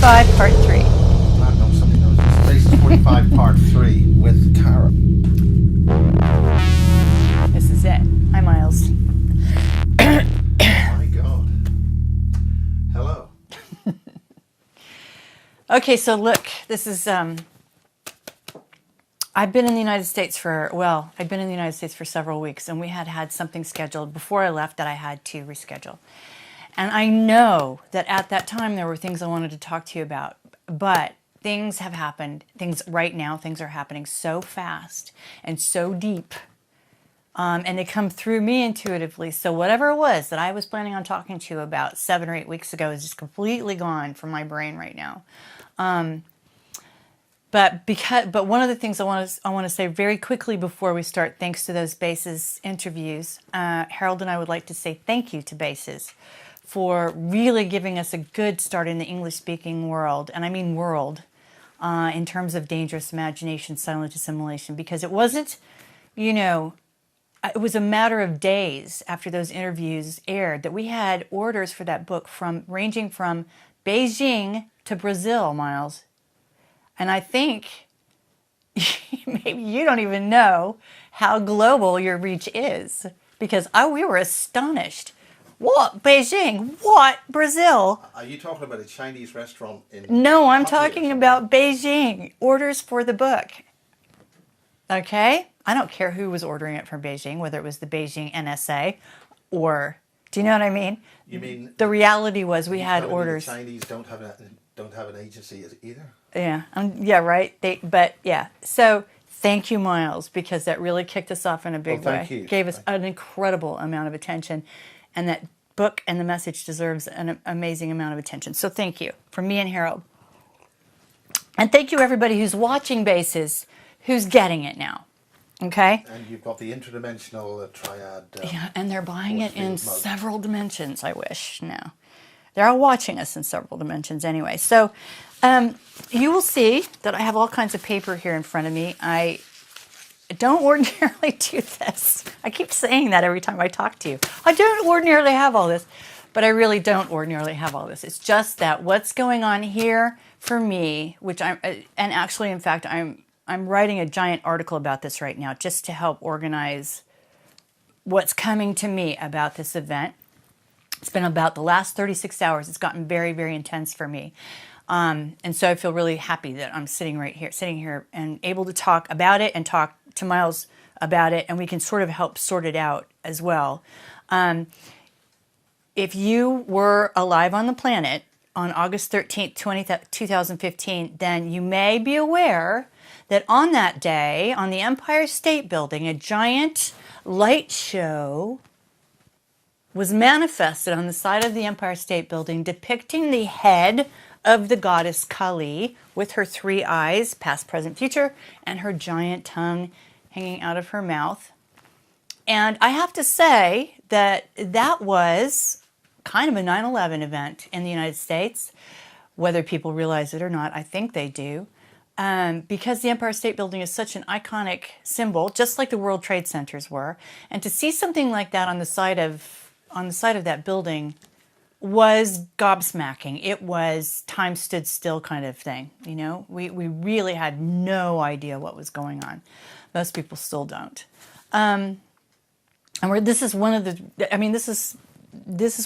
45, part 3. Glad no somebody knows this. Basis 45, part 3 with Cara. This is it. Hi, Miles. My God. Hello. Okay, so look, this is, I've been in the United States for, I've been in the United States for several weeks, and we had something scheduled before I left that I had to reschedule. And I know that at that time there were things I wanted to talk to you about, but things have happened. Things right now, things are happening so fast and so deep, and they come through me intuitively. So whatever it was that I was planning on talking to you about 7 or 8 weeks ago is just completely gone from my brain right now. But one of the things I want to say very quickly before we start, thanks to those Bases interviews, Harold and I would like to say thank you to Bases for really giving us a good start in the English-speaking world, and I mean world, in terms of dangerous imagination, silent assimilation, because it wasn't, it was a matter of days after those interviews aired that we had orders for that book ranging from Beijing to Brazil, Miles. And I think maybe you don't even know how global your reach is, because we were astonished. What? Beijing? What? Brazil? Are you talking about a Chinese restaurant in... No, I'm talking about Beijing. Orders for the book. Okay? I don't care who was ordering it from Beijing, whether it was the Beijing NSA or... Do you know what I mean? You mean... The reality was we had orders. The Chinese don't have an agency either? Yeah. Yeah, right? So... Thank you, Miles, because that really kicked us off in a big way. Thank you. Gave us an incredible amount of attention. And that book and the message deserves an amazing amount of attention. So thank you from me and Harold. And thank you, everybody who's watching Bases, who's getting it now. Okay? And you've got the interdimensional triad. Yeah, and they're buying it in several dimensions, I wish. No. They're all watching us in several dimensions anyway. So you will see that I have all kinds of paper here in front of me. I don't ordinarily do this. I keep saying that every time I talk to you. I don't ordinarily have all this, but I really don't ordinarily have all this. It's just that what's going on here for me, and actually, in fact, I'm writing a giant article about this right now just to help organize what's coming to me about this event. It's been about the last 36 hours. It's gotten very, very intense for me. And so I feel really happy that I'm sitting here and able to talk about it and talk to Miles about it, and we can sort of help sort it out as well. If you were alive on the planet on August 13th, 2015, then you may be aware that on that day, on the Empire State Building, a giant light show was manifested on the side of the Empire State Building depicting the head of the goddess Kali with her 3 eyes, past, present, future, and her giant tongue hanging out of her mouth. And I have to say that was kind of a 9/11 event in the United States, whether people realize it or not. I think they do. Because the Empire State Building is such an iconic symbol, just like the World Trade Centers were. And to see something like that on the side of that building was gobsmacking. It was time stood still kind of thing. We really had no idea what was going on. Most people still don't. This is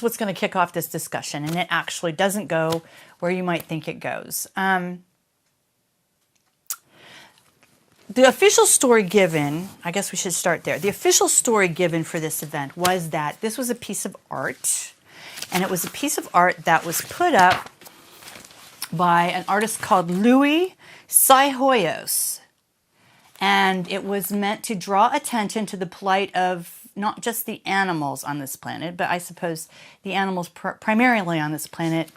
what's going to kick off this discussion, and it actually doesn't go where you might think it goes. The official story given, I guess we should start there. The official story given for this event was that this was a piece of art, and it was a piece of art that was put up by an artist called Louis Saihoyos. And it was meant to draw attention to the plight of not just the animals on this planet, but I suppose the animals primarily on this planet,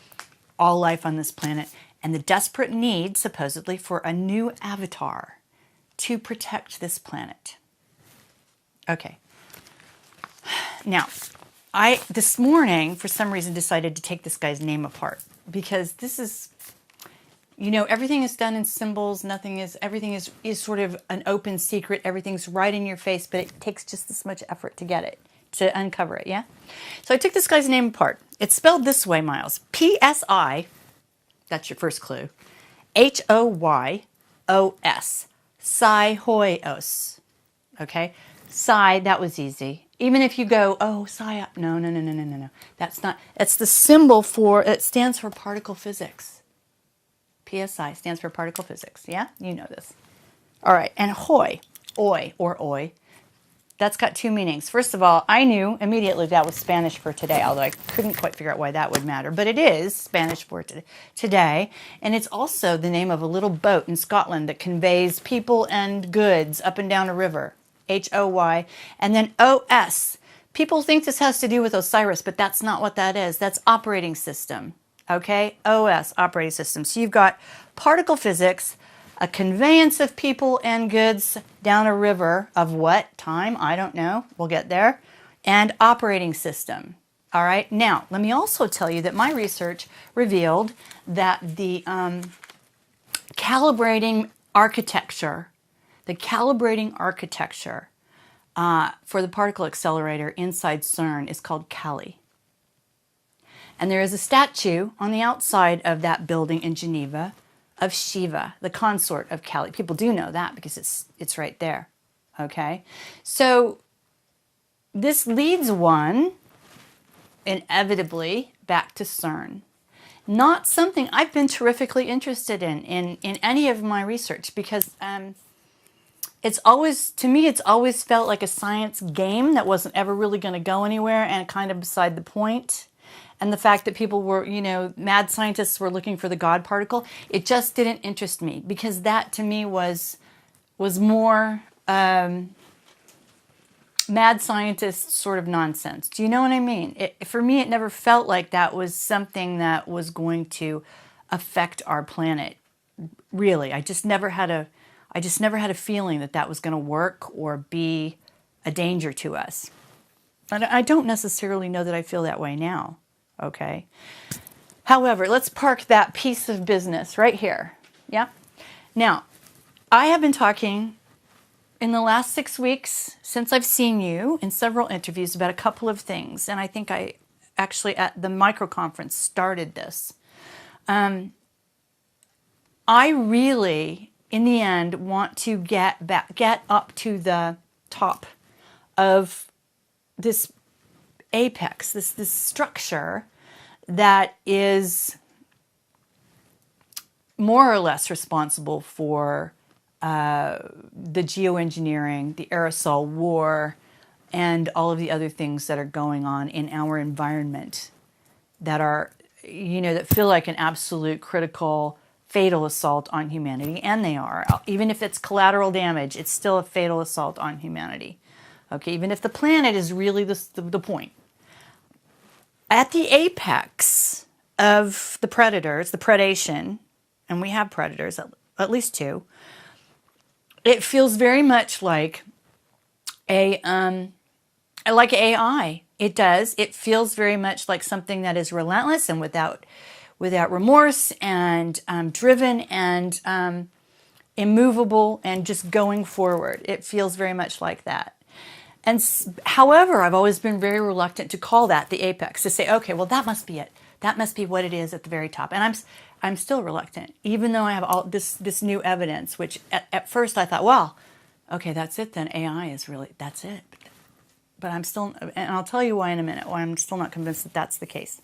all life on this planet, and the desperate need, supposedly, for a new avatar to protect this planet. Okay. Now, this morning, for some reason, decided to take this guy's name apart, because this is, everything is done in symbols. Everything is sort of an open secret. Everything's right in your face, but it takes just this much effort to get it, to uncover it, yeah? So I took this guy's name apart. It's spelled this way, Miles. PSI, That's your first clue. H-O-Y-O-S. Psy-hoi-os. Okay? Psi, that was easy. Even if you go, oh, psi, no, no, no, no, no, no, no. That's not, it's the symbol for, it stands for particle physics. PSI stands for particle physics. Yeah? You know this. All right. And hoi, oi, or oi. That's got two meanings. First of all, I knew immediately that was Spanish for today, although I couldn't quite figure out why that would matter. But it is Spanish for today, and it's also the name of a little boat in Scotland that conveys people and goods up and down a river. H-O-Y. And then O-S. People think this has to do with Osiris, but that's not what that is. That's operating system. Okay? O-S, operating system. So you've got particle physics, a conveyance of people and goods down a river of what time? I don't know. We'll get there. And operating system. All right. Now, let me also tell you that my research revealed that the calibrating architecture for the particle accelerator inside CERN is called Kali. And there is a statue on the outside of that building in Geneva of Shiva, the consort of Kali. People do know that because it's right there. Okay? So this leads one inevitably back to CERN. Not something I've been terrifically interested in any of my research because it's always, to me, it's always felt like a science game that wasn't ever really going to go anywhere and kind of beside the point. And the fact that people were, you know, mad scientists were looking for the God particle, it just didn't interest me because that to me was more mad scientist sort of nonsense. Do you know what I mean? For me, it never felt like that was something that was going to affect our planet. Really, I just never had a feeling that that was going to work or be a danger to us. And I don't necessarily know that I feel that way now. Okay. However, let's park that piece of business right here. Yeah. Now, I have been talking in the last 6 weeks since I've seen you in several interviews about a couple of things. And I think I actually at the micro conference started this. I really, in the end, want to get up to the top of this apex, this structure that is more or less responsible for the geoengineering, the aerosol war, and all of the other things that are going on in our environment that are, you know, that feel like an absolute critical, fatal assault on humanity, and they are. Even if it's collateral damage, it's still a fatal assault on humanity. Okay, even if the planet is really the point. At the apex of the predators, the predation, and we have predators, at least two, it feels very much like like AI. It does. It feels very much like something that is relentless and without remorse and driven and immovable and just going forward. It feels very much like that. And however, I've always been very reluctant to call that the apex, to say, okay, well, that must be it. That must be what it is at the very top. And I'm still reluctant, even though I have all this new evidence, which at first I thought, well, okay, that's it then. AI is really, that's it. But I'm still, and I'll tell you why in a minute, why I'm still not convinced that that's the case.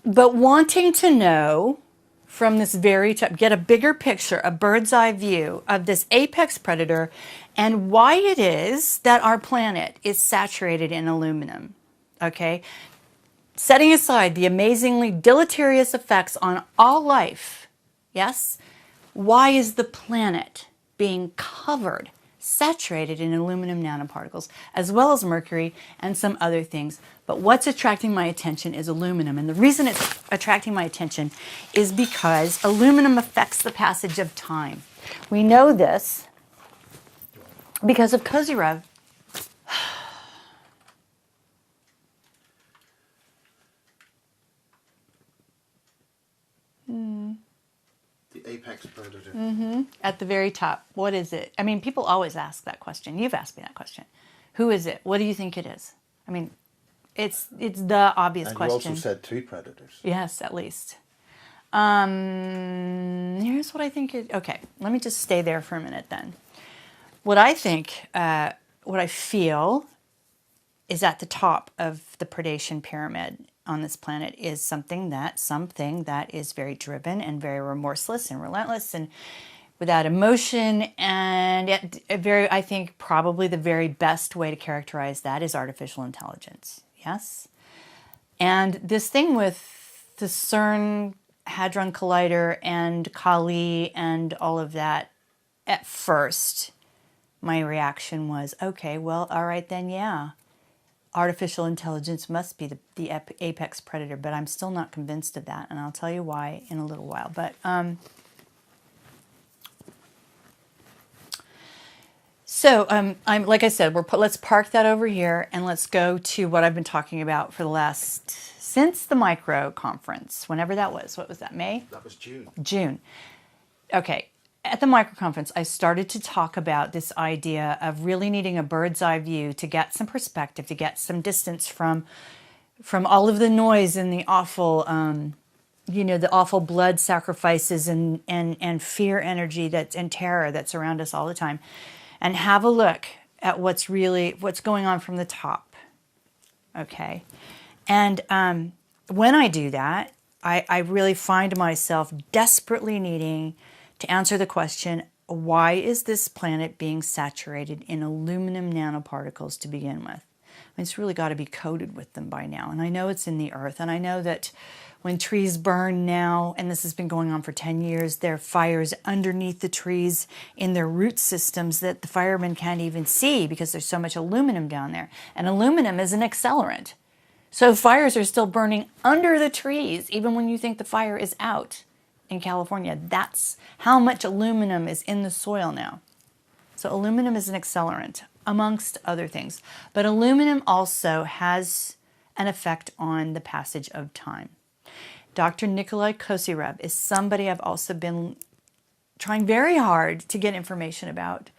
But wanting to know from this very top, get a bigger picture, a bird's eye view of this apex predator and why it is that our planet is saturated in aluminum, okay? Setting aside the amazingly deleterious effects on all life, yes? Why is the planet being covered, saturated in aluminum nanoparticles, as well as mercury and some other things? But what's attracting my attention is aluminum. And the reason it's attracting my attention is because aluminum affects the passage of time. We know this because of Kozyrev. The apex predator. Mm-hmm. At the very top. What is it? I mean, people always ask that question. You've asked me that question. Who is it? What do you think it is? I mean, It's the obvious And question. you also said 2 predators. Yes, at least. Here's what I think. Okay, let me just stay there for a minute then. What I think, what I feel is at the top of the predation pyramid on this planet is something that is very driven and very remorseless and relentless and without emotion, and yet I think probably the very best way to characterize that is artificial intelligence. Yes? And this thing with the CERN Hadron Collider and Kali and all of that, at first, my reaction was, okay, well, all right then, yeah. Artificial intelligence must be the apex predator, but I'm still not convinced of that, and I'll tell you why in a little while. But so I'm like I said, let's park that over here and let's go to what I've been talking about for the last since the micro conference, whenever that was. What was that? May? That was June. June. Okay. At the micro conference, I started to talk about this idea of really needing a bird's eye view to get some perspective, to get some distance from all of the noise and the awful, the awful blood sacrifices and fear energy and terror that's around us all the time, and have a look at what's going on from the top. Okay, and when I do that, I really find myself desperately needing to answer the question, why is this planet being saturated in aluminum nanoparticles to begin with? I mean, it's really got to be coated with them by now. And I know it's in the earth. And I know that when trees burn now, and this has been going on for 10 years, there are fires underneath the trees in their root systems that the firemen can't even see because there's so much aluminum down there. And aluminum is an accelerant. So fires are still burning under the trees, even when you think the fire is out. In California, that's how much aluminum is in the soil now. So aluminum is an accelerant, amongst other things. But aluminum also has an effect on the passage of time. Dr. Nikolai Kozyrev is somebody I've also been trying very hard to get information about.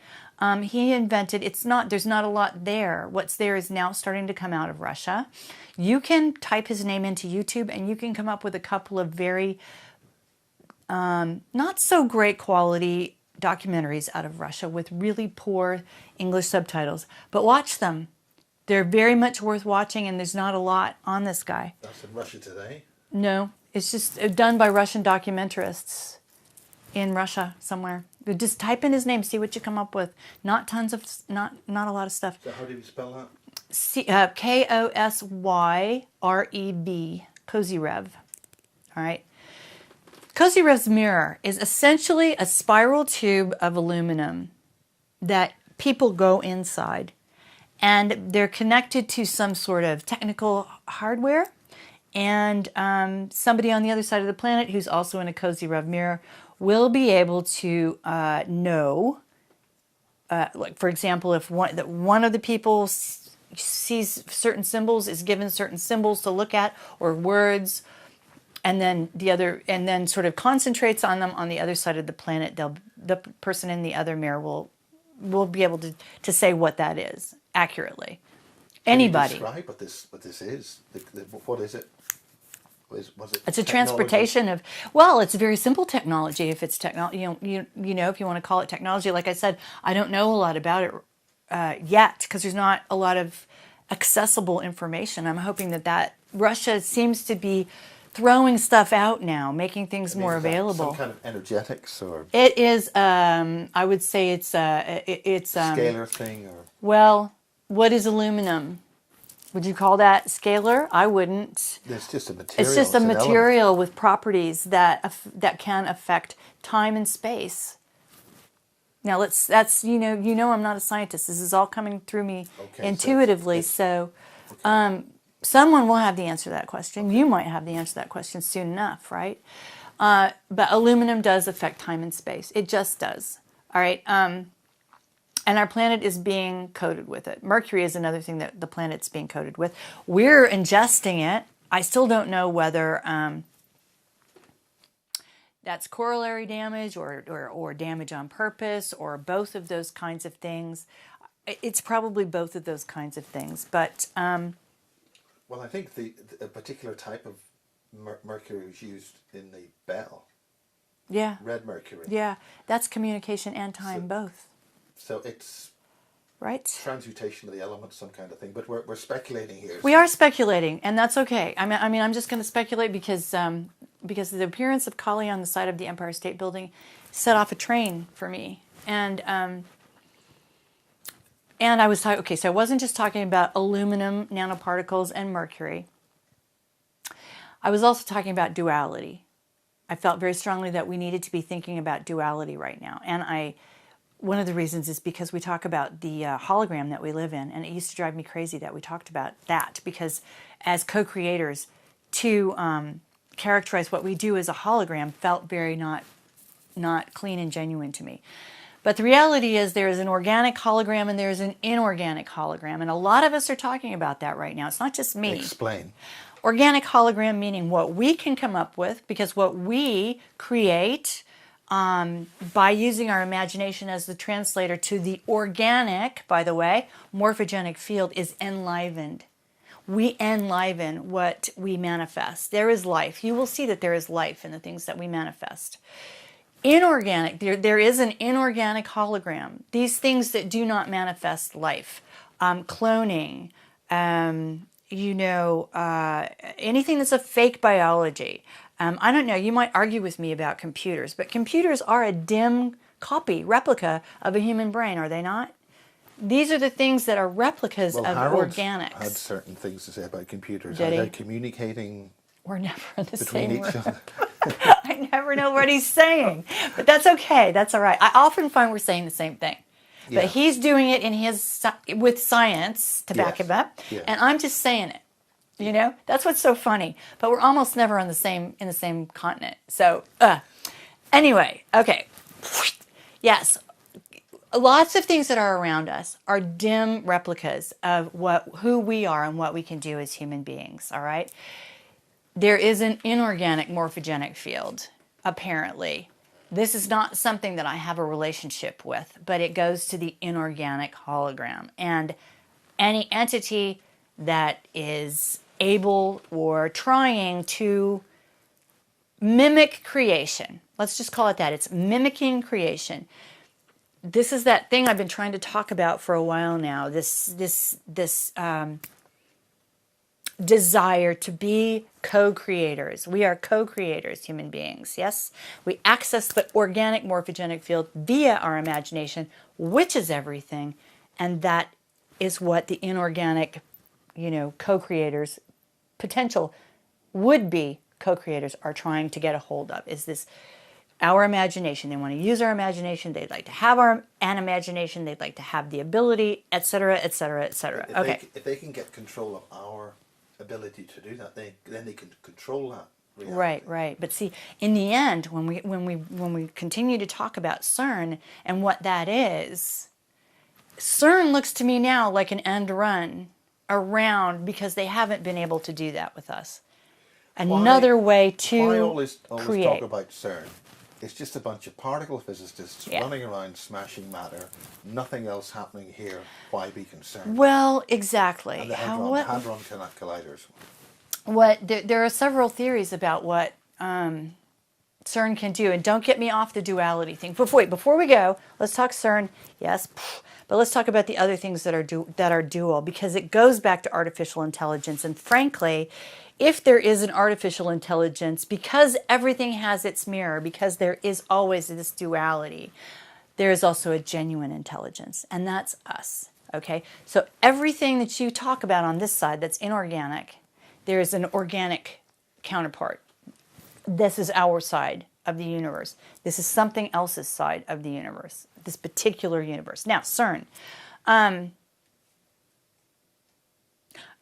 He invented, there's not a lot there. What's there is now starting to come out of Russia. You can type his name into YouTube and you can come up with a couple of very not so great quality documentaries out of Russia with really poor English subtitles, but watch them. They're very much worth watching, and there's not a lot on this guy. That's in Russia Today? No, it's just done by Russian documentarists in Russia somewhere. Just type in his name, see what you come up with. Not tons of, not a lot of stuff. So how do you spell that? Kosyrev, Kozyrev. All right. Kozyrev's mirror is essentially a spiral tube of aluminum that people go inside, and they're connected to some sort of technical hardware, and somebody on the other side of the planet who's also in a Kozyrev mirror will be able to know, like for example, if one of the people sees certain symbols, is given certain symbols to look at or words, and then sort of concentrates on them on the other side of the planet, the person in the other mirror will be able to say what that is accurately. Anybody. Can you describe what this is? What is it? Was it it's a technology? Transportation of, well, it's very simple technology. If it's technology, if you want to call it technology, like I said, I don't know a lot about it yet because there's not a lot of accessible information. I'm hoping that Russia seems to be throwing stuff out now, making things more available. Some kind of energetics, or it is. I would say it's scalar thing, or well, what is aluminum? Would you call that scalar? I wouldn't. It's just a material. It's just a material with properties that can affect time and space. Now that's I'm not a scientist. This is all coming through me intuitively. So. Someone will have the answer to that question. You might have the answer to that question soon enough, right? But aluminum does affect time and space. It just does. All right. And our planet is being coated with it. Mercury is another thing that the planet's being coated with. We're ingesting it. I still don't know whether that's corollary damage or damage on purpose or both of those kinds of things. It's probably both of those kinds of things. But Well, I think a particular type of mercury was used in the bell, Yeah, red mercury. yeah. That's communication and So, time both, so it's right? transmutation of the elements, some kind of thing. But we're speculating here. We are speculating, and that's okay. I mean, I'm just going to speculate because the appearance of Kali on the side of the Empire State Building set off a train for me, and I was talking. Okay, so I wasn't just talking about aluminum nanoparticles and mercury. I was also talking about duality. I felt very strongly that we needed to be thinking about duality right now, and one of the reasons is because we talk about the hologram that we live in, and it used to drive me crazy that we talked about that, because as co-creators, to characterize what we do as a hologram felt very not clean and genuine to me. But the reality is there is an organic hologram and there is an inorganic hologram, and a lot of us are talking about that right now. It's not just me. Explain. Organic hologram meaning what we can come up with, because what we create by using our imagination as the translator to the organic, by the way, morphogenic field is enlivened. We enliven what we manifest. There is life. You will see that there is life in the things that we manifest. Inorganic, there is an inorganic hologram. These things that do not manifest life, cloning, anything that's a fake biology. I don't know, you might argue with me about computers, but computers are a dim copy, replica of a human brain, are they not? These are the things that are replicas Well, of Harold organics. had certain things to say about computers. Did How he? they're communicating We're never in the between same each room. other. I never know what he's saying, but that's okay. That's all right. I often find we're saying the same thing, but Yeah. he's doing it in with science to back Yes. him up, Yeah. and I'm just saying it. You know, that's what's so funny. But we're almost never on the same continent. So, anyway, okay. Yes, lots of things that are around us are dim replicas of who we are and what we can do as human beings. All right. There is an inorganic morphogenic field, apparently. This is not something that I have a relationship with, but it goes to the inorganic hologram. And any entity that is able or trying to mimic creation, let's just call it that, it's mimicking creation. This is that thing I've been trying to talk about for a while now, this desire to be co-creators. We are co-creators, human beings, yes? We access the organic morphogenic field via our imagination, which is everything, and that is what the inorganic, co-creators, potential would-be co-creators are trying to get a hold of, is this our imagination. They want to use our imagination. They'd like to have an imagination. They'd like to have the ability, etc., etc., etc. Okay. If they can get control of our ability to do that, then they can control that reality. Right. But see, in the end, when we continue to talk about CERN and what that is, CERN looks to me now like an end run around, because they haven't been able to do that with us. Another way to Why always create. talk about CERN? It's just a bunch of particle physicists Yeah. running around smashing matter. Nothing else happening here. Why be concerned? Well, exactly. And the Hadron Colliders. There are several theories about what CERN can do, and don't get me off the duality thing. Before we go, let's talk CERN. Yes, but let's talk about the other things that are dual, because it goes back to artificial intelligence. And frankly, if there is an artificial intelligence, because everything has its mirror, because there is always this duality, there is also a genuine intelligence, and that's us. Okay, so everything that you talk about on this side that's inorganic, there is an organic counterpart. This is our side of the universe. This is something else's side of the universe, this particular universe. Now, CERN.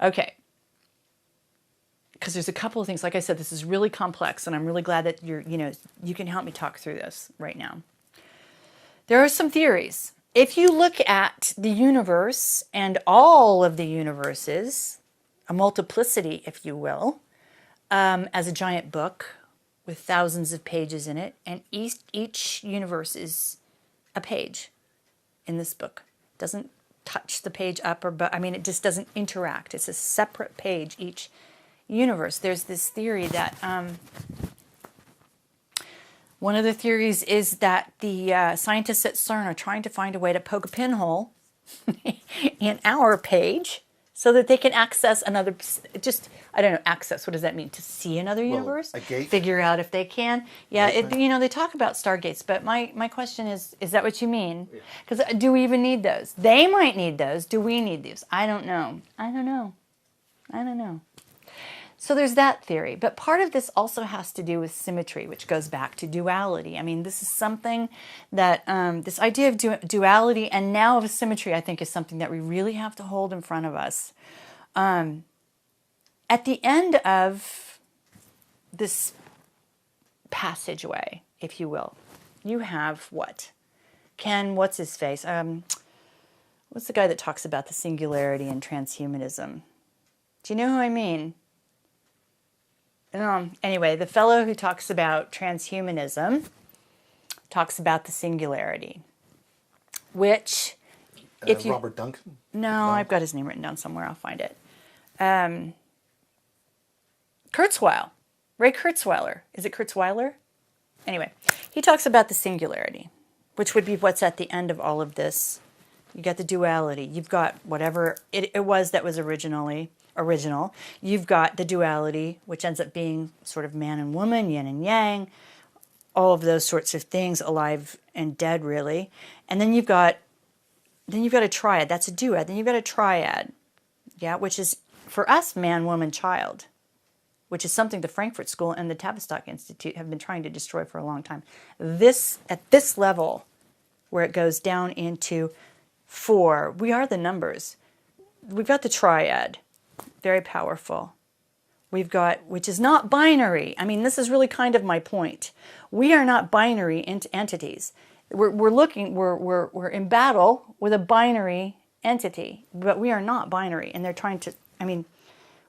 Okay. Because there's a couple of things. Like I said, this is really complex, and I'm really glad that you can help me talk through this right now. There are some theories. If you look at the universe and all of the universes, a multiplicity, if you will, as a giant book with thousands of pages in it, and each universe is a page in this book. Doesn't touch the page up or but I mean, it just doesn't interact. It's a separate page each universe. There's this theory that one of the theories is that the scientists at CERN are trying to find a way to poke a pinhole in our page so that they can access another, just, I don't know, access, what does that mean? To see another universe? a gate. Figure out if they can. Yeah, Gateway. you know, they talk about stargates, but my question is that what you mean? Because do we even need those? They might need those. Do we need these? I don't know. I don't know. So there's that theory. But part of this also has to do with symmetry, which goes back to duality. I mean, this is something that, this idea of duality and now of symmetry, I think, is something that we really have to hold in front of us. At the end of this passageway, if you will, you have what? What's his face? What's the guy that talks about the singularity and transhumanism? Do you know who I mean? Anyway, the fellow who talks about transhumanism talks about the singularity, which, if you... Robert Duncan? No, I've got his name written down somewhere. I'll find it. Kurzweil. Ray Kurzweiler. Is it Kurzweiler? Anyway, he talks about the singularity, which would be what's at the end of all of this. You got the duality. You've got whatever it was that was original. You've got the duality, which ends up being sort of man and woman, yin and yang, all of those sorts of things, alive and dead, really. And then you've got a triad. That's a duad. Then you've got a triad, yeah, which is for us man, woman, child, which is something the Frankfurt School and the Tavistock Institute have been trying to destroy for a long time. At this level, where it goes down into 4, we are the numbers. We've got the triad. Very powerful. We've got, which is not binary. I mean, this is really kind of my point. We are not binary entities. We're in battle with a binary entity, but we are not binary. And they're trying to, I mean,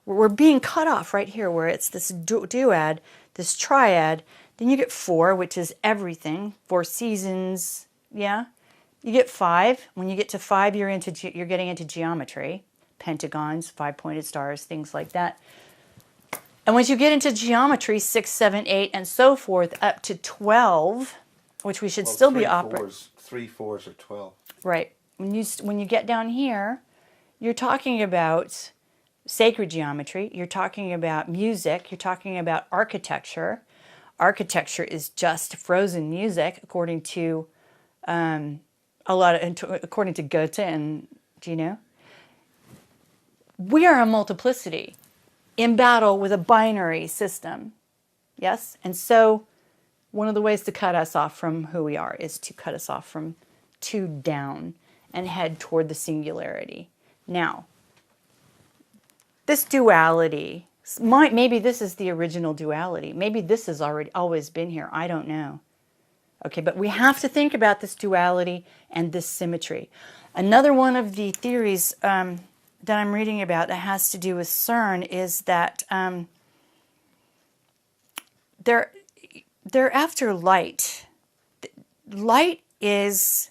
we're being cut off right here where it's this duad, this triad. Then you get 4, which is everything, 4 seasons. Yeah. You get 5. When you get to 5, you're getting into geometry. Pentagons, 5-pointed stars, things like that. And once you get into geometry, 6, 7, 8, and so forth, up to 12, which we should still be operating. 3 4s are 12. Right. When you get down here, you're talking about sacred geometry. You're talking about music. You're talking about architecture. Architecture is just frozen music, according to according to Goethe and, do you know? We are a multiplicity in battle with a binary system. Yes? And so one of the ways to cut us off from who we are is to cut us off from 2 down and head toward the singularity. Now, this duality, maybe this is the original duality. Maybe this has always been here. I don't know. Okay, but we have to think about this duality and this symmetry. Another one of the theories that I'm reading about that has to do with CERN is that they're after light. Light has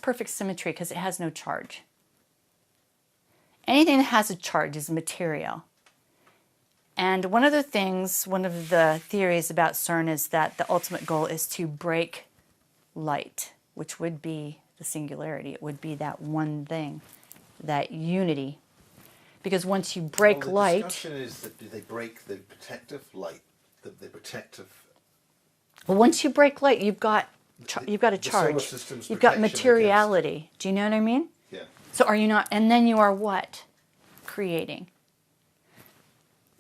perfect symmetry because it has no charge. Anything that has a charge is material. And one of the theories about CERN is that the ultimate goal is to break light, which would be the singularity. It would be that one thing. That unity, because once you break light, the discussion is that do they break the protective light, the protective? Well, once you break light, you've got a charge. You've got materiality. Do you know what I mean? Yeah. So are you not? And then you are what? Creating.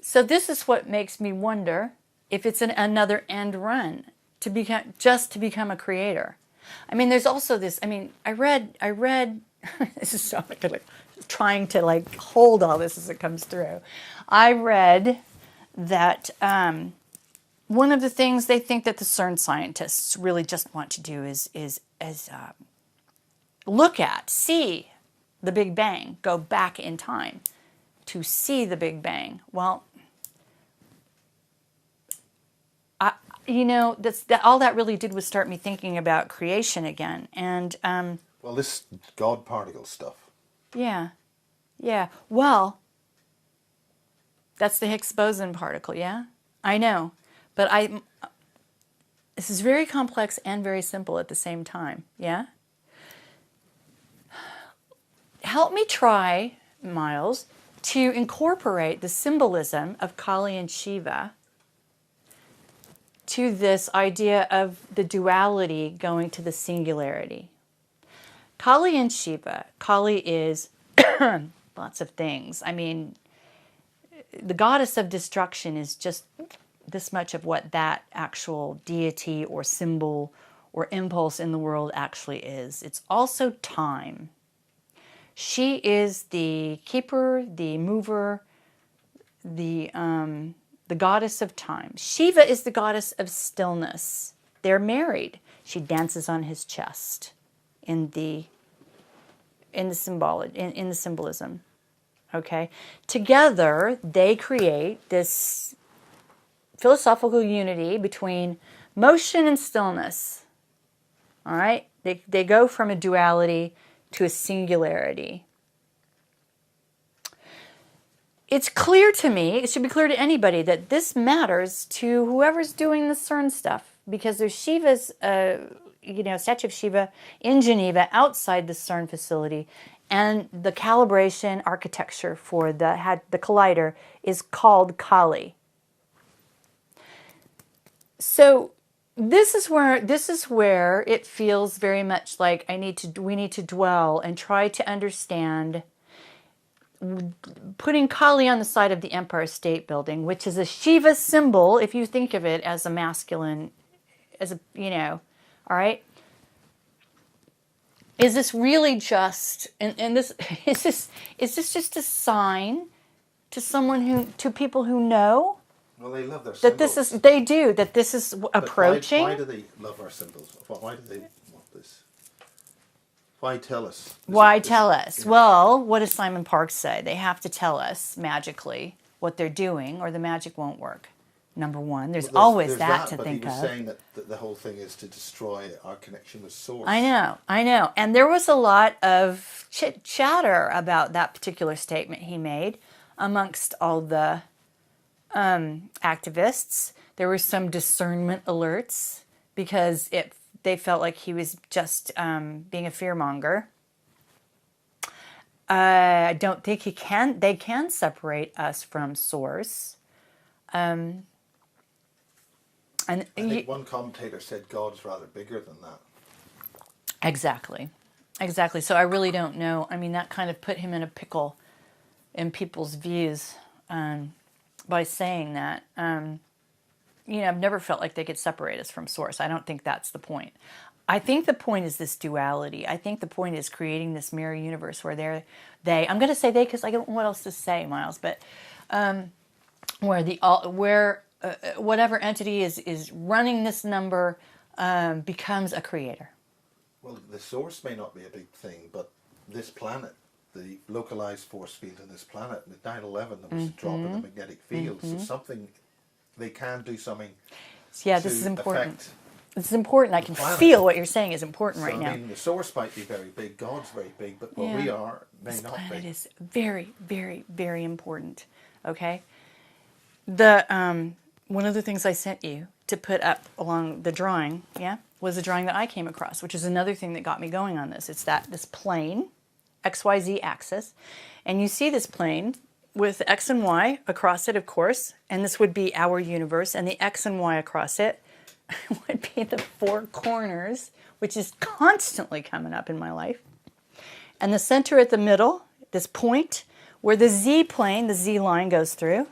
So this is what makes me wonder if it's another end run to become a creator. I mean, there's also this. I mean, I read. This is so good. Trying to hold all this as it comes through. I read that one of the things they think that the CERN scientists really just want to do is see the Big Bang, go back in time to see the Big Bang. Well, all that really did was start me thinking about creation again, and Well, Well, this God particle stuff. Yeah. Yeah. Well, that's the Higgs boson particle, yeah? I know. But this is very complex and very simple at the same time, yeah? Help me try, Miles, to incorporate the symbolism of Kali and Shiva to this idea of the duality going to the singularity. Kali and Shiva. Kali is lots of things. I mean, the goddess of destruction is just this much of what that actual deity or symbol or impulse in the world actually is. It's also time. She is the keeper, the mover, the goddess of time. Shiva is the goddess of stillness. They're married. She dances on his chest in the symbolism. Okay? Together, they create this philosophical unity between motion and stillness. All right? They go from a duality to a singularity. It's clear to me, it should be clear to anybody, that this matters to whoever's doing the CERN stuff, because there's Shiva's, statue of Shiva in Geneva outside the CERN facility, and the calibration architecture for the collider is called Kali. So this is where it feels very much like we need to dwell and try to understand, putting Kali on the side of the Empire State Building, which is a Shiva symbol, if you think of it as a masculine, all right? Is this really just, and this, is this just a sign to people who know? Well, they love their that symbols. That this is approaching. Why do they love our symbols? Why do they want this? Why tell us? Why tell us? Yeah. Well, what does Simon Parks say? They have to tell us magically what they're doing, or the magic won't work. Number one, there's always that to think of. But he was saying that the whole thing is to destroy our connection with Source. I know. And there was a lot of chatter about that particular statement he made amongst all the activists. There were some discernment alerts because they felt like he was just being a fearmonger. I don't think they can separate us from Source. And I think one commentator said God's rather bigger than that. Exactly. So I really don't know. I mean, that kind of put him in a pickle in people's views by saying that. I've never felt like they could separate us from Source. I don't think that's the point. I think the point is this duality. I think the point is creating this mirror universe where I'm going to say they because I don't know what else to say, Miles, but where whatever entity is running this number becomes a creator. Well, the Source may not be a big thing, but this planet, the localized force field in this planet, with 9/11, there was a drop in the magnetic field. So they can do something. Yeah, this is important. This is important. I can feel what you're saying is important right now. I mean, the Source might be very big, God's very big, but what we are may not be. This planet is very, very, very important. Okay? One of the things I sent you to put up along the drawing, was a drawing that I came across, which is another thing that got me going on this. It's this plane, XYZ axis, and you see this plane with X and Y across it, of course, and this would be our universe, and the X and Y across it would be the four corners, which is constantly coming up in my life. And the center at the middle, this point, where the Z plane, the Z line goes through,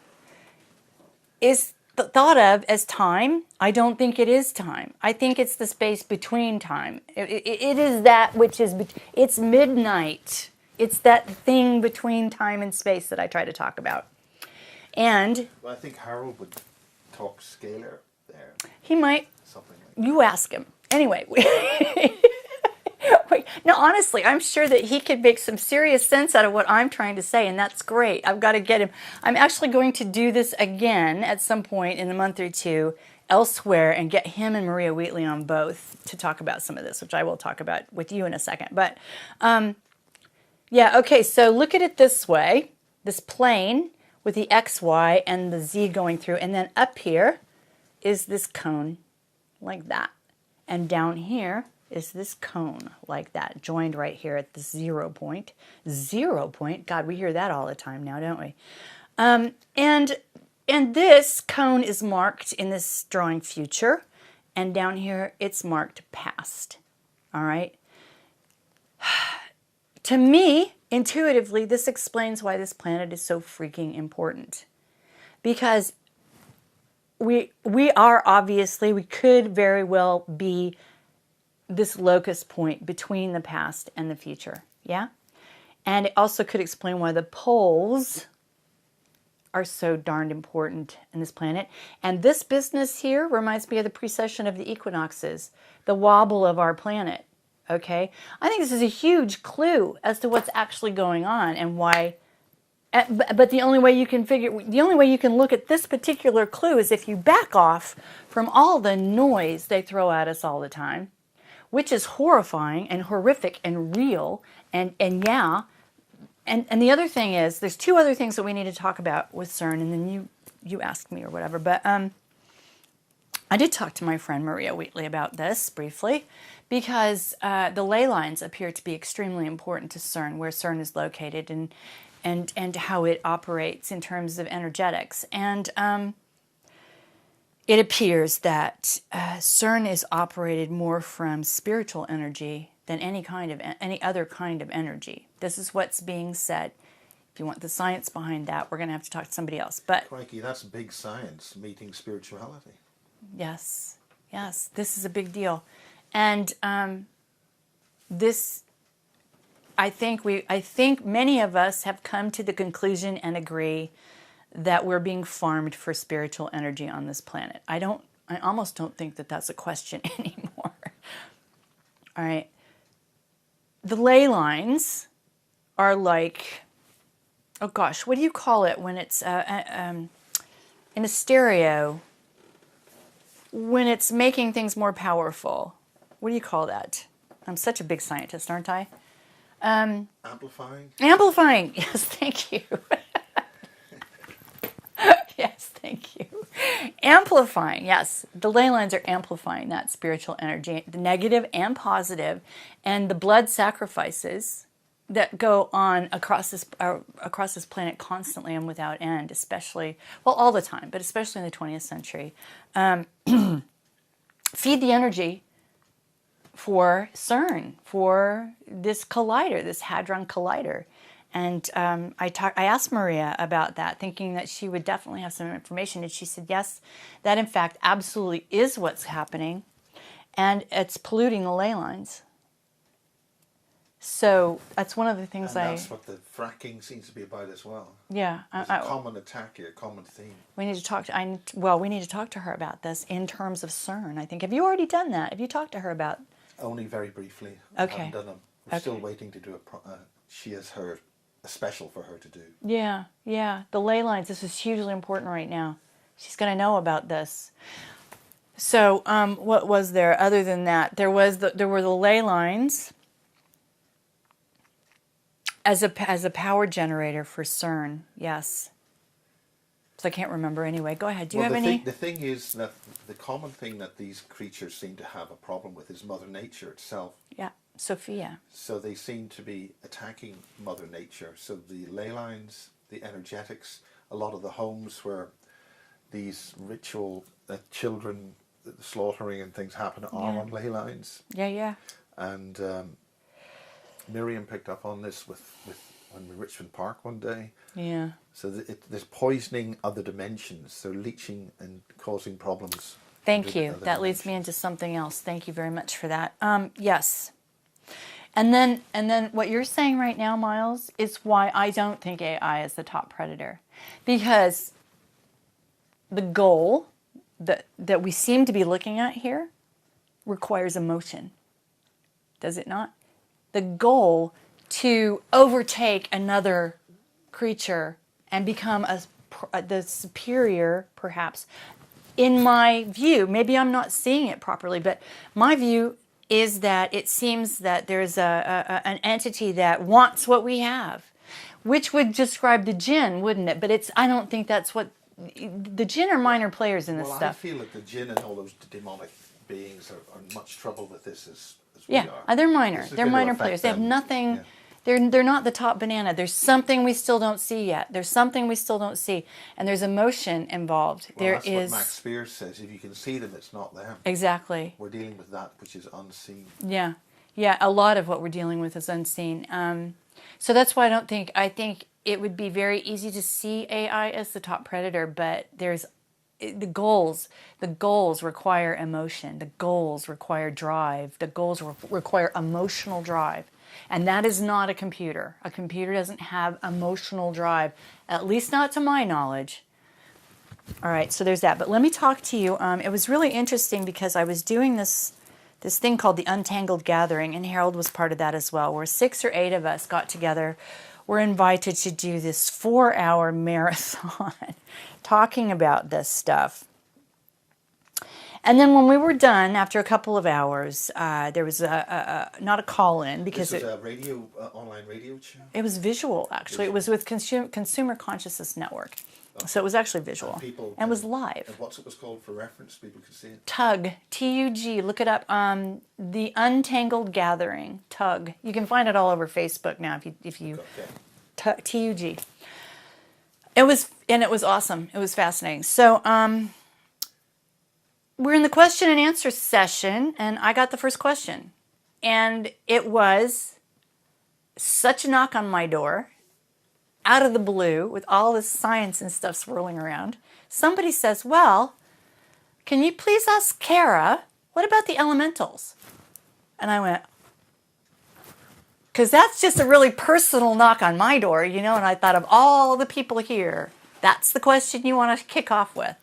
is thought of as time. I don't think it is time. I think it's the space between time. It is that which is, it's midnight. It's that thing between time and space that I try to talk about. And I think Harold would talk scalar there. He might. Something like you ask him. Anyway. No, honestly, I'm sure that he could make some serious sense out of what I'm trying to say, and that's great. I've got to get him. I'm actually going to do this again at some point in a month or two, elsewhere and get him and Maria Wheatley on both to talk about some of this, which I will talk about with you in a second. But yeah, okay, so look at it this way. This plane with the X, Y, and the Z going through. And then up here is this cone like that. And down here is this cone like that, joined right here at the 0 point. 0 point? God, we hear that all the time now, don't we? And this cone is marked in this drawing future. And down here, it's marked past. All right? To me, intuitively, this explains why this planet is so freaking important. Because we are obviously, we could very well be this locus point between the past and the future. Yeah? And it also could explain why the poles are so darned important in this planet. And this business here reminds me of the precession of the equinoxes, the wobble of our planet. Okay? I think this is a huge clue as to what's actually going on and why. But the only way you can look at this particular clue is if you back off from all the noise they throw at us all the time, which is horrifying and horrific and real. And yeah. And the other thing is, there's two other things that we need to talk about with CERN, and then you asked me or whatever. But I did talk to my friend Maria Wheatley about this briefly, because the ley lines appear to be extremely important to CERN, where CERN is located, and how it operates in terms of energetics. And it appears that CERN is operated more from spiritual energy than any other kind of energy. This is what's being said. If you want the science behind that, we're going to have to talk to somebody else. But Crikey, that's big science meeting spirituality. yes, this is a big deal. And this, I think many of us have come to the conclusion and agree that we're being farmed for spiritual energy on this planet. I almost don't think that that's a question anymore. All right. The ley lines are like, oh gosh, what do you call it when it's in a stereo? When it's making things more powerful, what do you call that? I'm such a big scientist, aren't I? Amplifying? Amplifying, yes, thank you. Yes, thank you. Amplifying, yes. The ley lines are amplifying that spiritual energy, the negative and positive, and the blood sacrifices that go on across this planet constantly and without end, especially, well, all the time, but especially in the 20th century, feed the energy for CERN, for this collider, this hadron collider. And I asked Maria about that, thinking that she would definitely have some information. And she said, yes, that in fact absolutely is what's happening. And it's polluting the ley lines. So that's one of the things that's what the fracking seems to be about as well. Yeah. There's a common attack here, a common theme. We need to talk we need to talk to her about this in terms of CERN, I think. Have you already done that? Have you talked to her about? Only very briefly. Okay. I haven't done them. We're still waiting to do she has a special for her to do. Yeah. The ley lines, this is hugely important right now. She's going to know about this. So what was there other than that? There were the ley lines as a power generator for CERN. Yes. So I can't remember anyway. Go ahead. Do you have any? The thing is that the common thing that these creatures seem to have a problem with is Mother Nature itself. Yeah. Sophia. So they seem to be attacking Mother Nature. So the ley lines, the energetics, a lot of the homes where these ritual children slaughtering and things happen are on ley lines. Yeah. And Miriam picked up on this with when we were Richmond Park one day. Yeah. So there's poisoning other dimensions. So leaching and causing problems. Thank you. That leads me into something else. Thank you very much for that. Yes. And then what you're saying right now, Miles, is why I don't think AI is the top predator. Because the goal that we seem to be looking at here requires emotion. Does it not? The goal to overtake another creature and become the superior, perhaps, in my view, maybe I'm not seeing it properly, but my view is that it seems that there's an entity that wants what we have, which would describe the jinn, wouldn't it? But I don't think that's what the jinn are minor players in this Well, I stuff. feel that the jinn and all those demonic beings are in much trouble with this as we Yeah, are. they're minor. This is They're going to minor affect players. They have them. nothing. Yeah. They're not the top banana. There's something we still don't see yet. There's something we still don't see, and there's emotion involved. Well, There that's is what Max Spears says. If you can see them, it's not them. exactly. We're dealing with that which is unseen. Yeah, yeah. A lot of what we're dealing with is unseen. So that's why I think it would be very easy to see AI as the top predator, but there's the goals. The goals require emotion. The goals require drive. The goals require emotional drive. And that is not a computer. A computer doesn't have emotional drive, at least not to my knowledge. All right, so there's that. But let me talk to you. It was really interesting because I was doing this thing called the Untangled Gathering, and Harold was part of that as well, where 6 or 8 of us got together. We're invited to do this 4-hour marathon talking about this stuff. And then when we were done, after a couple of hours, there was not a call-in because This was a radio, online radio show? it was visual, actually. It was with Consumer Consciousness Network. So it was actually visual. And it was live. And what's it was called for reference? People could see it. Tug, T-U-G. Look it up. The Untangled Gathering, Tug. You can find it all over Facebook now if you Okay. T-U-G. It was awesome. It was fascinating. So we're in the question and answer session, and I got the first question. And it was such a knock on my door, out of the blue, with all this science and stuff swirling around. Somebody says, well, can you please ask Kara, what about the elementals? And I went, because that's just a really personal knock on my door, and I thought of all the people here. That's the question you want to kick off with.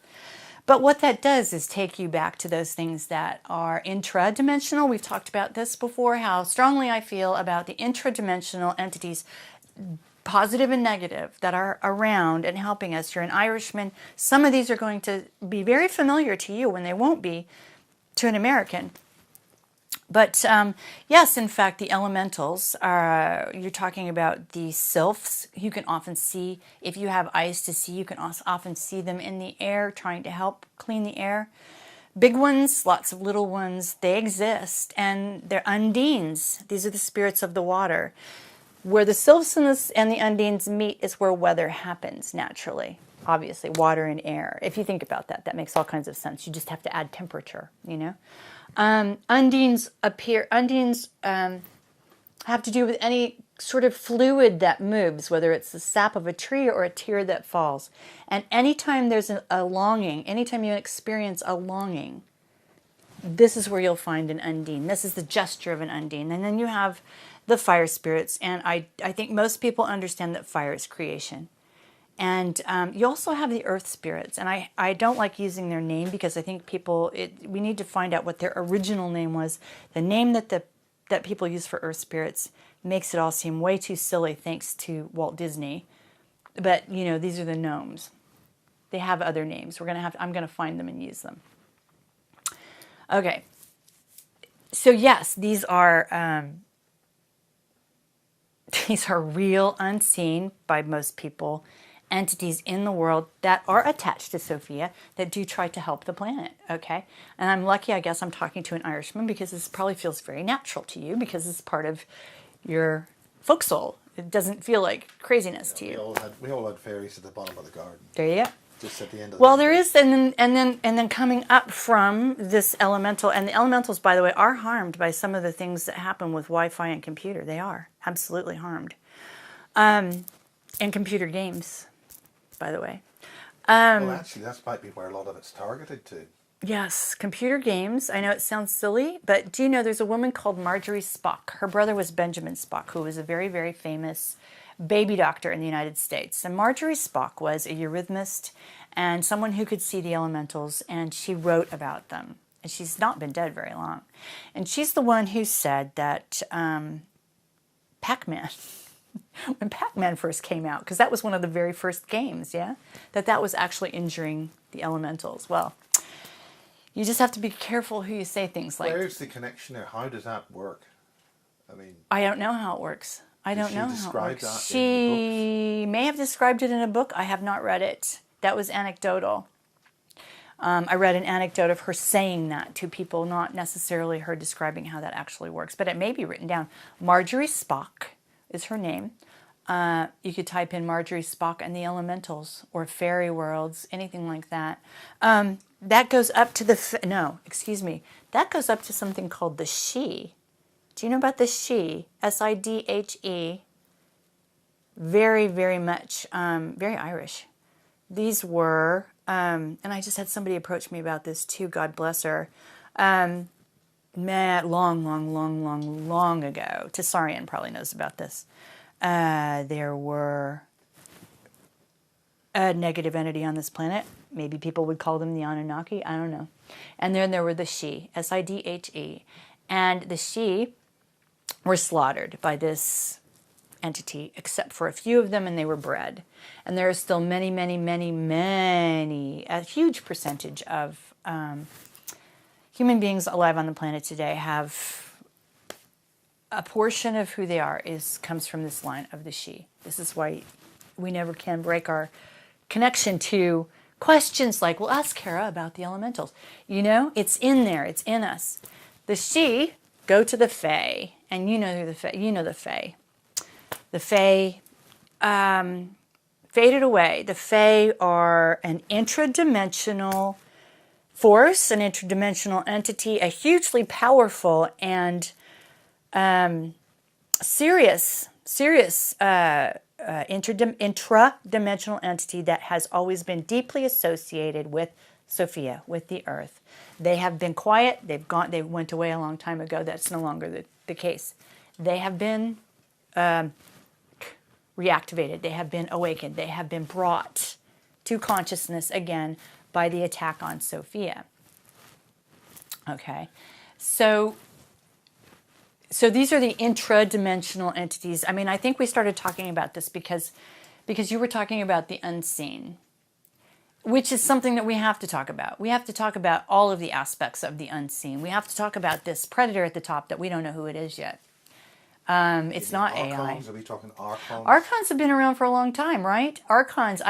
But what that does is take you back to those things that are intradimensional. We've talked about this before, how strongly I feel about the intradimensional entities, positive and negative, that are around and helping us. You're an Irishman. Some of these are going to be very familiar to you when they won't be to an American. But yes, in fact, the elementals are, you're talking about the sylphs. You can often see, if you have eyes to see, you can also often see them in the air trying to help clean the air. Big ones, lots of little ones, they exist. And they're undines. These are the spirits of the water. Where the sylphs and the undines meet is where weather happens naturally. Obviously, water and air. If you think about that, that makes all kinds of sense. You just have to add temperature, Undines have to do with any sort of fluid that moves, whether it's the sap of a tree or a tear that falls. And anytime there's a longing, anytime you experience a longing, this is where you'll find an undine. This is the gesture of an undine. And then you have the fire spirits. And I think most people understand that fire is creation. And you also have the earth spirits. And I don't like using their name because I think we need to find out what their original name was. The name that people use for earth spirits makes it all seem way too silly thanks to Walt Disney. But, these are the gnomes. They have other names. I'm going to find them and use them. Okay. So yes, these are real, unseen by most people, entities in the world that are attached to Sophia that do try to help the planet, okay? And I'm lucky, I guess I'm talking to an Irishman because this probably feels very natural to you because it's part of your folk soul. It doesn't feel like craziness to you. We all had fairies at the bottom of the garden. There you go. Just at the end of Well, there is, and then coming up from this elemental, and the elementals, by the way, are harmed by some of the things that happen with Wi-Fi and computer. They are absolutely harmed. And computer games, by the way. Well, actually, that might be where a lot of it's targeted to. Yes, computer games. I know it sounds silly, but do you know there's a woman called Marjorie Spock? Her brother was Benjamin Spock, who was a very, very famous baby doctor in the United States. And Marjorie Spock was a eurythmist and someone who could see the elementals, and she wrote about them. And she's not been dead very long. And she's the one who said that Pac-Man, when Pac-Man first came out, because that was one of the very first games, yeah? That was actually injuring the elementals. Well, You just have to be careful who you say things like. Where's the connection there? How does that work? I mean, I don't know how it works. I don't know how it describe works. that in the books? She may have described it in a book. I have not read it. That was anecdotal. I read an anecdote of her saying that to people, not necessarily her describing how that actually works, but it may be written down. Marjorie Spock is her name. You could type in Marjorie Spock and the Elementals or Fairy Worlds, anything like that. That goes up to that goes up to something called the She. Do you know about the She? Sidhe. Very, very much, very Irish. These were, and I just had somebody approach me about this too, God bless her, long ago. Tessarian probably knows about this. There were a negative entity on this planet. Maybe people would call them the Anunnaki. I don't know. And then there were the She, Sidhe. And the She were slaughtered by this entity, except for a few of them, and they were bred. And there are still many, a huge percentage of human beings alive on the planet today have a portion of who they are comes from this line of the She. This is why we never can break our connection to questions like, well, ask Kara about the elementals. You know, it's in there, it's in us. The She go to the Fae, and you know the Fae. The Fae faded away. The Fae are an intradimensional force, an intradimensional entity, a hugely powerful and serious intradimensional entity that has always been deeply associated with Sophia, with the Earth. They have been quiet. They went away a long time ago. That's no longer the case. They have been reactivated. They have been awakened. They have been brought to consciousness again by the attack on Sophia. Okay, so these are the intradimensional entities. I mean, I think we started talking about this because you were talking about the unseen, which is something that we have to talk about. We have to talk about all of the aspects of the unseen. We have to talk about this predator at the top that we don't know who it is yet. It's not Archons? AI. Are we talking Archons? Archons have been around for a long time, right? Archons,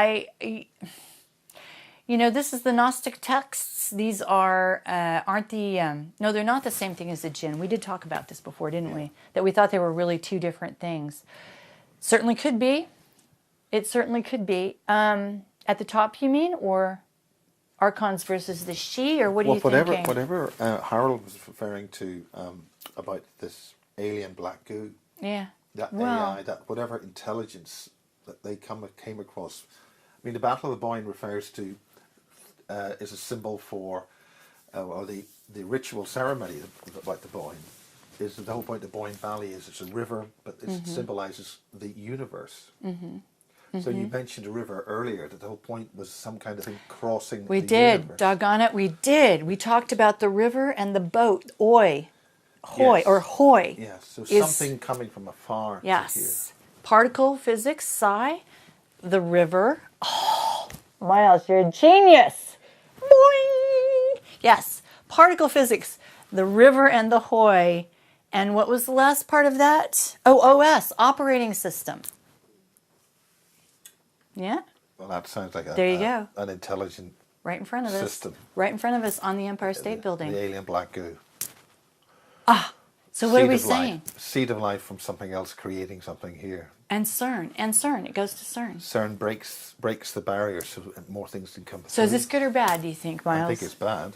this is the Gnostic texts. These are, no, they're not the same thing as the jinn. We did talk about this before, didn't we? That we thought they were really two different things. Certainly could be. It certainly could be. At the top, you mean? Or Archons versus the She? Or what are you thinking? Whatever Harold was referring to about this alien black goo. Yeah. That AI, that whatever intelligence that they came across. I mean, the Battle of the Boyne refers to is a symbol for, or the ritual ceremony about the Boyne is the whole point of the Boyne Valley is it's a river, but it symbolizes the universe. So you mentioned a river earlier, that the whole point was some kind of thing crossing the universe. Doggone it, we did. We talked about the river and the boat, hoy. Yes, so something coming from afar to here. Particle physics, psi, the river. Oh, Miles, you're a genius. Boing! Yes, particle physics, the river and the hoy. And what was the last part of that? Oh, OS, operating system. Yeah? Well, that sounds like an intelligent right in front of system. us. Right in front of us on the Empire State Building. The alien black goo. So what are we saying? Seed of life from something else creating something here. And CERN. It goes to CERN. CERN breaks the barrier so more things can come through. So is this good or bad, do you think, Miles? I think it's bad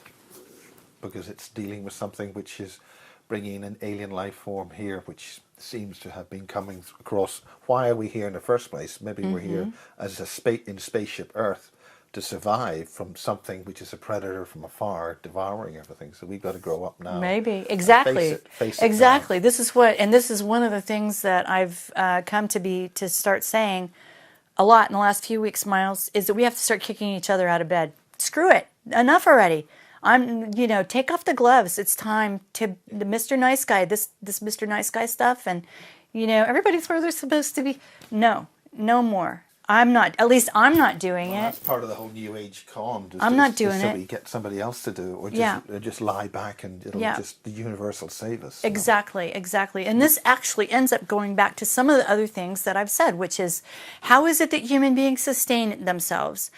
because it's dealing with something which is bringing an alien life form here, which seems to have been coming across. Why are we here in the first place? Maybe we're here as in spaceship Earth to survive from something which is a predator from afar devouring everything. So we've got to grow up now. Maybe. Exactly. Face it exactly. now. This is one of the things that I've come to start saying a lot in the last few weeks, Miles, is that we have to start kicking each other out of bed. Screw it. Enough already. Take off the gloves. It's time to the Mr. Nice Guy, this Mr. Nice Guy stuff, and everybody's where they're supposed to be. No more. I'm not, at least I'm not doing Well, it. that's part of the whole New Age con. I'm not doing so it. we get somebody else to do it, or Yeah. just lie back and it'll Yeah. just the universe will save us. Exactly, exactly. And this actually ends up going back to some of the other things that I've said, which is how is it that human beings sustain themselves?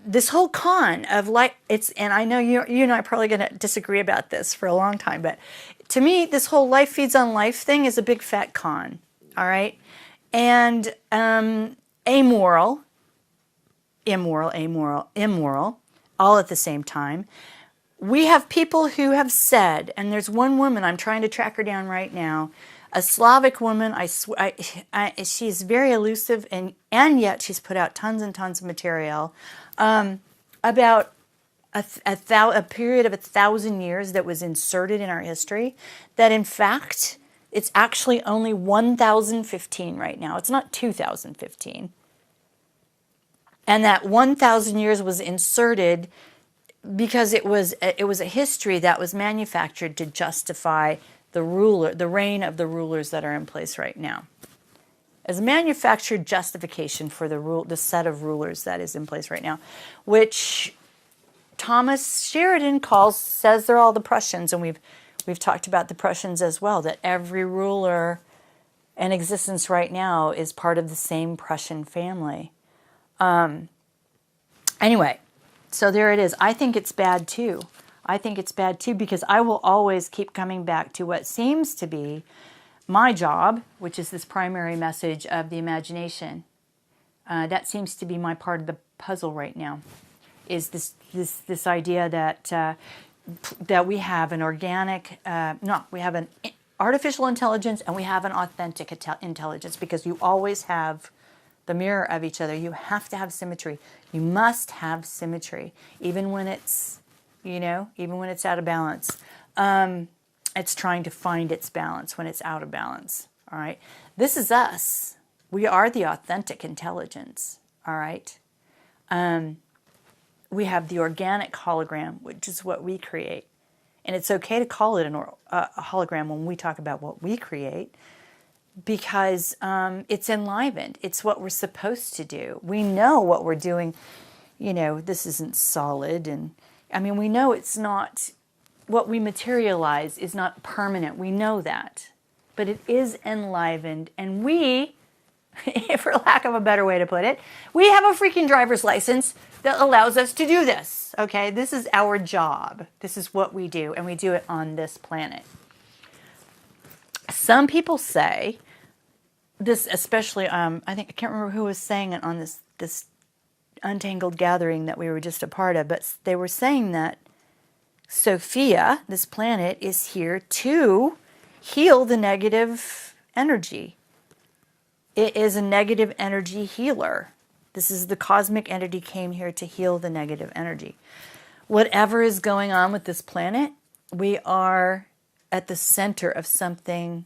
This whole con of life, and I know you and I are probably going to disagree about this for a long time, but to me, this whole life feeds on life thing is a big fat con, all right? And amoral, immoral, all at the same time. We have people who have said, and there's one woman, I'm trying to track her down right now, a Slavic woman, she's very elusive, and yet she's put out tons and tons of material about a period of 1,000 years that was inserted in our history, that in fact, it's actually only 1,015 right now. It's not 2015. And that 1,000 years was inserted because it was a history that was manufactured to justify the reign of the rulers that are in place right now. As a manufactured justification for the set of rulers that is in place right now, which Thomas Sheridan says they're all the Prussians, and we've talked about the Prussians as well, that every ruler in existence right now is part of the same Prussian family. Anyway, so there it is. I think it's bad too. I think it's bad too because I will always keep coming back to what seems to be my job, which is this primary message of the imagination. That seems to be my part of the puzzle right now. Is this idea that we have an we have an artificial intelligence and we have an authentic intelligence, because you always have the mirror of each other. You have to have symmetry. You must have symmetry, even when it's, even when it's out of balance. It's trying to find its balance when it's out of balance. All right. This is us. We are the authentic intelligence. All right. We have the organic hologram, which is what we create. And it's okay to call it a hologram when we talk about what we create, because it's enlivened. It's what we're supposed to do. We know what we're doing. This isn't solid. And we know it's not, what we materialize is not permanent. We know that. But it is enlivened. And we, for lack of a better way to put it, we have a freaking driver's license that allows us to do this. Okay? This is our job. This is what we do. And we do it on this planet. Some people say, this especially, I can't remember who was saying it on this Untangled gathering that we were just a part of, but they were saying that Sophia, this planet, is here to heal the negative energy. It is a negative energy healer. This is the cosmic entity came here to heal the negative energy. Whatever is going on with this planet, we are at the center of something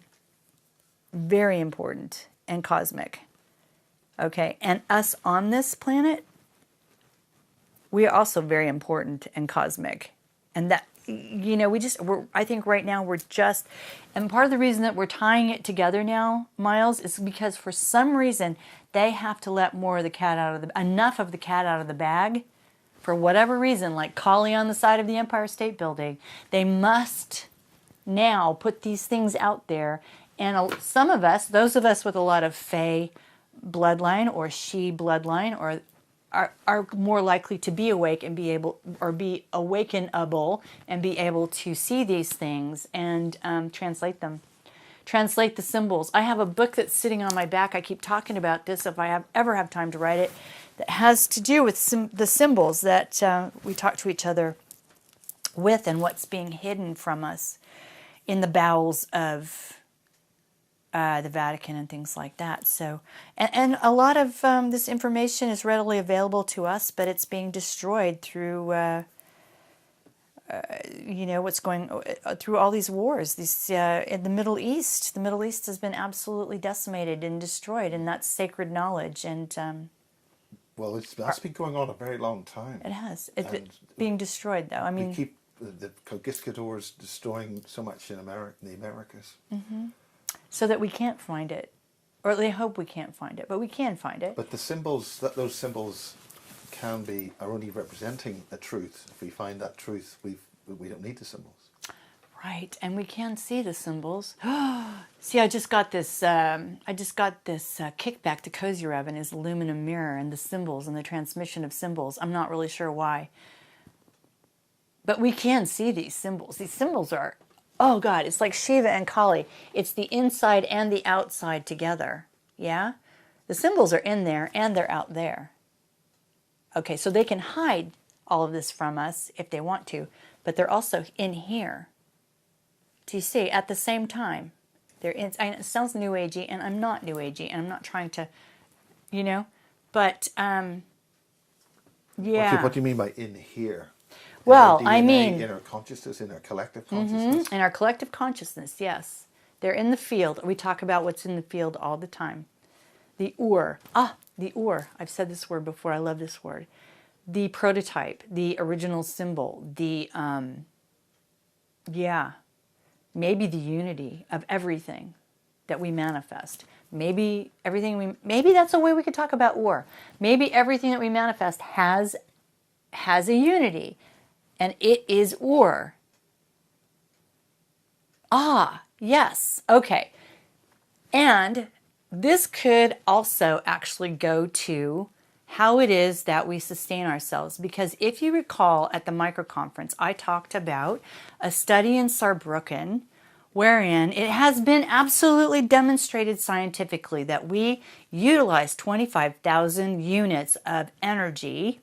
very important and cosmic. Okay, and us on this planet, we are also very important and cosmic. And that, I think right now and part of the reason that we're tying it together now, Miles, is because for some reason they have to let enough of the cat out of the bag. For whatever reason, like Kali on the side of the Empire State Building, they must now put these things out there. And some of us, those of us with a lot of Fae bloodline or She bloodline, are more likely to be awake and be awakenable and be able to see these things and translate them. Translate the symbols. I have a book that's sitting on my back. I keep talking about this if I ever have time to write it, that has to do with the symbols that we talk to each other with and what's being hidden from us in the bowels of the Vatican and things like that. So, and a lot of this information is readily available to us, but it's being destroyed through, what's going through all these wars. In the Middle East. The Middle East has been absolutely decimated and destroyed, and that's sacred knowledge. And well, that's been going on a very long time. It has. It's being destroyed, though. We keep the conquistadors destroying so much in the Americas. Mm-hmm. So that we can't find it. Or they hope we can't find it, but we can find it. But those symbols are only representing a truth. If we find that truth, we don't need the symbols. Right, and we can see the symbols. See, I just got this. Kickback to Kozyrev and his aluminum mirror and the symbols and the transmission of symbols. I'm not really sure why, but we can see these symbols. These symbols are, oh God, it's like Shiva and Kali. It's the inside and the outside together. Yeah, the symbols are in there and they're out there. Okay, so they can hide all of this from us if they want to, but they're also in here. Do you see? At the same time, it sounds New Agey, and I'm not New Agey, and I'm not trying to, but yeah. What do you mean by in here? Well, in our DNA, I mean, in our consciousness, in our collective consciousness. In our collective consciousness, yes, they're in the field. We talk about what's in the field all the time. The the Ur. I've said this word before. I love this word. The prototype, the original symbol, maybe the unity of everything that we manifest. Maybe that's a way we could talk about Ur. Maybe everything that we manifest has a unity, and it is Ur. Ah, yes. Okay. And this could also actually go to how it is that we sustain ourselves. Because if you recall at the microconference, I talked about a study in Saarbrücken wherein it has been absolutely demonstrated scientifically that we utilize 25,000 units of energy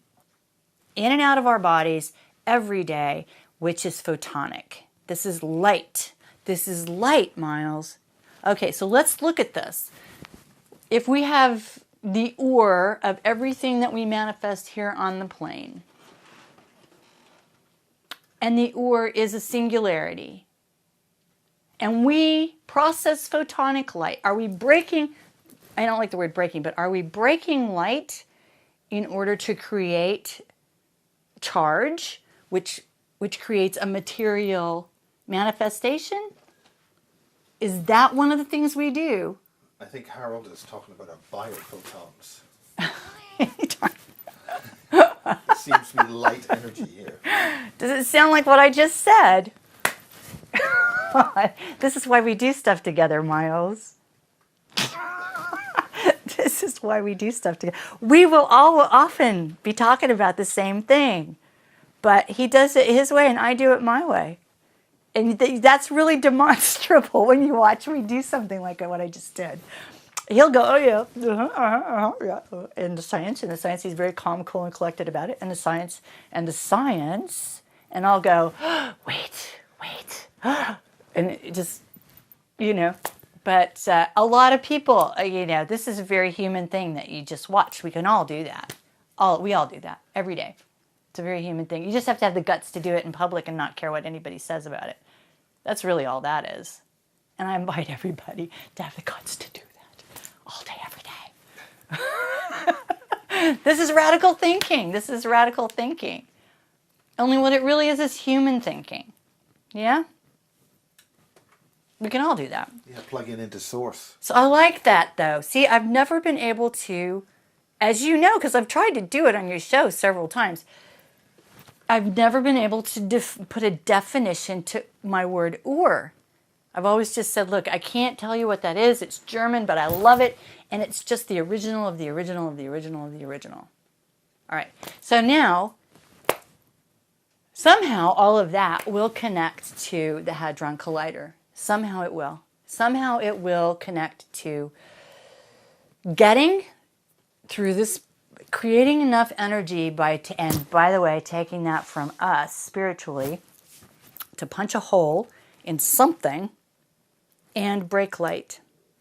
in and out of our bodies every day, which is photonic. This is light. This is light, Miles. Okay, so let's look at this. If we have the Ur of everything that we manifest here on the plane, and the Ur is a singularity, and we process photonic light, are we breaking, I don't like the word breaking, but are we breaking light in order to create charge, which creates a material manifestation? Is that one of the things we do? I think Harold is talking about our biophotons. There seems to be light energy here. Does it sound like what I just said? This is why we do stuff together, Miles. This is why we do stuff together. We will all often be talking about the same thing, but he does it his way and I do it my way. And that's really demonstrable when you watch me do something like what I just did. He'll go, oh yeah, yeah. In the science, he's very calm, cool, and collected about it. And the science, and I'll go, wait, and it just, But a lot of people, this is a very human thing that you just watch. We can all do that. We all do that every day. It's a very human thing. You just have to have the guts to do it in public and not care what anybody says about it. That's really all that is. And I invite everybody to have the guts to do that all day, every day. This is radical thinking. Only what it really is human thinking. Yeah? We can all do that. Yeah, plugging into source. So I like that, though. See, I've never been able to, as you know, because I've tried to do it on your show several times, I've never been able to put a definition to my word Ur. I've always just said, look, I can't tell you what that is. It's German, but I love it. And it's just the original of the original of the original of the original. All right. So now, somehow all of that will connect to the Hadron Collider. Somehow it will. Somehow it will connect to getting through this, creating enough energy and by the way, taking that from us spiritually to punch a hole in something and break light.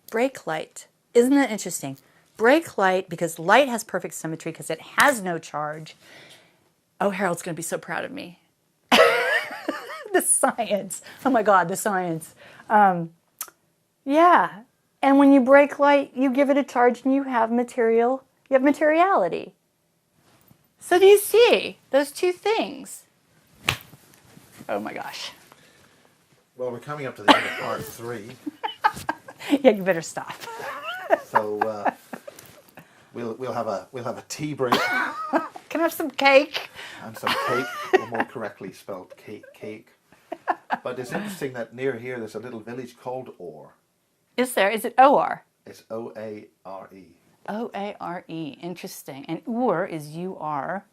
Break light. Isn't that interesting? Break light, because light has perfect symmetry because it has no charge. Oh, Harold's going to be so proud of me. The science. Oh my God, the science. Yeah. And when you break light, you give it a charge and you have material. You have materiality. So do you see those two things? Oh my gosh. Well, we're coming up to the end of part 3. Yeah, you better stop. So we'll have a tea break Can I have some cake? and some cake, or more correctly spelled cake. But it's interesting that near here there's a little village called Orr. Is there? Is it O-R? It's O-A-R-E. O-A-R-E. Interesting. And Ur is U-R.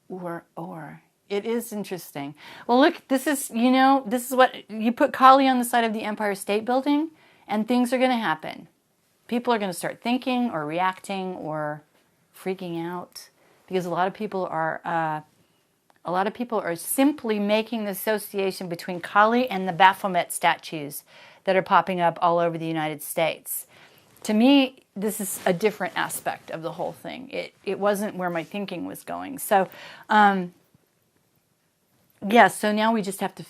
Or. It is interesting. Well, look, this is what you put Kali on the side of the Empire State Building, and things are going to happen. People are going to start thinking or reacting or freaking out because a lot of people are simply making the association between Kali and the Baphomet statues that are popping up all over the United States. To me, this is a different aspect of the whole thing. It wasn't where my thinking was going. So, so now we just have to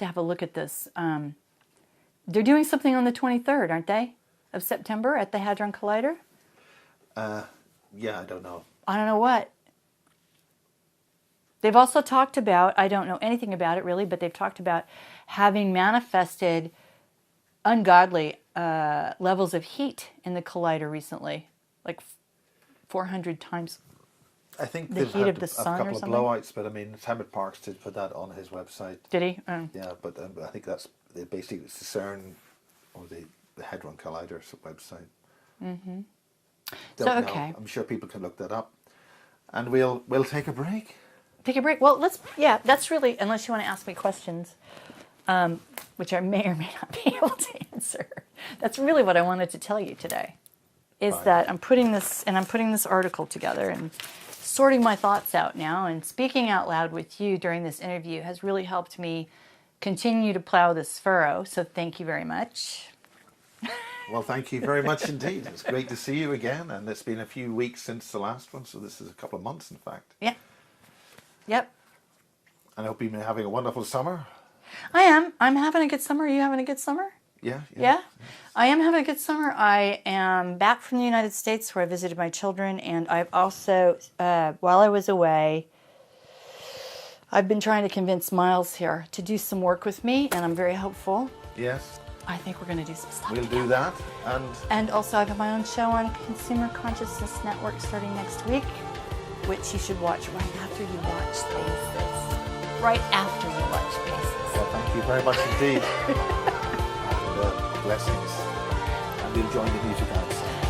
have a look at this. They're doing something on the 23rd, aren't they, of September at the Hadron Collider? Yeah, I don't know. I don't know what. They've also talked about, I don't know anything about it really, but they've talked about having manifested ungodly levels of heat in the collider recently, like 400 times I think the they've heat had of the a sun or couple of something. blowouts, but I mean, Hammett Parks did put that on his website. Did he? Yeah, but I think that's basically it's the CERN or the Hadron Collider's website. Mm-hmm. So, okay. I'm sure people can look that up, and we'll take a break. Take a break. Well, that's really, unless you want to ask me questions, which I may or may not be able to answer. That's really what I wanted to tell you today, is Right. that I'm putting this article together and sorting my thoughts out now, and speaking out loud with you during this interview has really helped me continue to plow this furrow. So thank you very much. Well, thank you very much indeed. It's great to see you again, and it's been a few weeks since the last one, so this is a couple of months, in fact. Yeah. Yep. And I hope you've been having a wonderful summer. I am. I'm having a good summer. Are you having a good summer? Yeah. I am having a good summer. I am back from the United States where I visited my children, and I've also, while I was away, I've been trying to convince Miles here to do some work with me, and I'm very hopeful. Yes. I think we're going to do some stuff. We'll do that. And also I have my own show on Consumer Consciousness Network starting next week, which you should watch right after you watch Spaces. Right after you watch Spaces. Well, thank you very much indeed. And blessings. And we'll join the music outside.